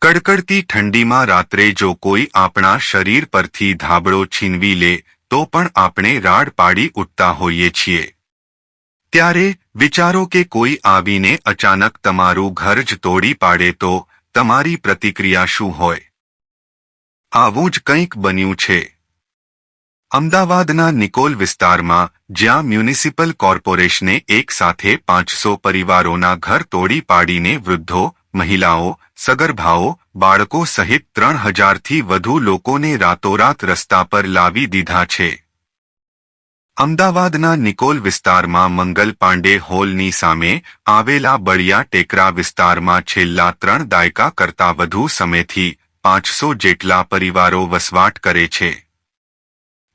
કડકડતી ઠંડીમાં રાત્રે જો કોઈ આપણા શરીર પરથી ધાબળો છીનવી લે તો પણ આપણે રાડ પાડી ઉઠતા હોઈએ છીએ। ત્યારે વિચારો કે કોઈ આવીને અચાનક તમારું ઘર જ તોડી પાડે તો તમારી પ્રતિક્રિયા શું હોય? આવું જ કંઈક બન્યું છે અમદાવાદના નિકોલ વિસ્તારમાં, જ્યાં મ્યુનિસિપલ કોર્પોરેશને એક સાથે 500 પરિવારોના ઘર તોડી પાડીને વૃદ્ધો, મહિલાઓ, સગર્ભાઓ, બાળકો સહિત 3000થી વધુ લોકોને રાતોરાત રસ્તા પર લાવી દીધા છે। અમદાવાદના નિકોલ વિસ્તારમાં મંગલ પાંડે હોલની સામે આવેલા બળિયા ટેકરા વિસ્તારમાં છેલ્લા 3 દાયકા કરતાં વધુ સમયથી 500 જેટલા પરિવારો વસવાટ કરે છે।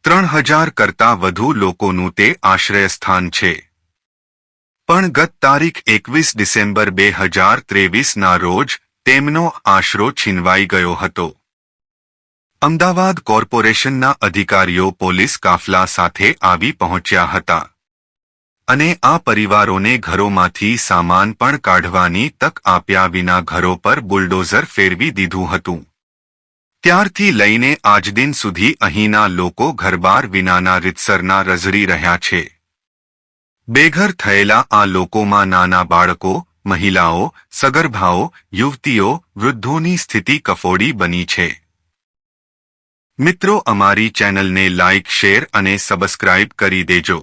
3000 કરતાં વધુ લોકોનું તે આશ્રયસ્થાન છે। પણ ગત તારીખ 21 ડિસેમ્બર 2023ના રોજ તેમનો આશરો છીનવાઈ ગયો હતો। અમદાવાદ કોર્પોરેશનના અધિકારીઓ પોલીસ કાફલા સાથે આવી પહોંચ્યા હતા અને આ પરિવારોને ઘરોમાંથી સામાન પણ કાઢવાની તક આપ્યા વિના ઘરો પર બુલડોઝર ફેરવી દીધું હતું। ત્યારથી લઈને આજ દિન સુધી અહીંના લોકો ઘરબાર વિનાના રીતસરના રઝળી રહ્યા છે। બેઘર થયેલા આ લોકોમાં નાના બાળકો, મહિલાઓ, સગર્ભાઓ, યુવતીઓ, વૃદ્ધોની સ્થિતિ કફોડી બની છે। મિત્રો, અમારી ચેનલને લાઇક, શેર અને સબસ્ક્રાઇબ કરી દેજો।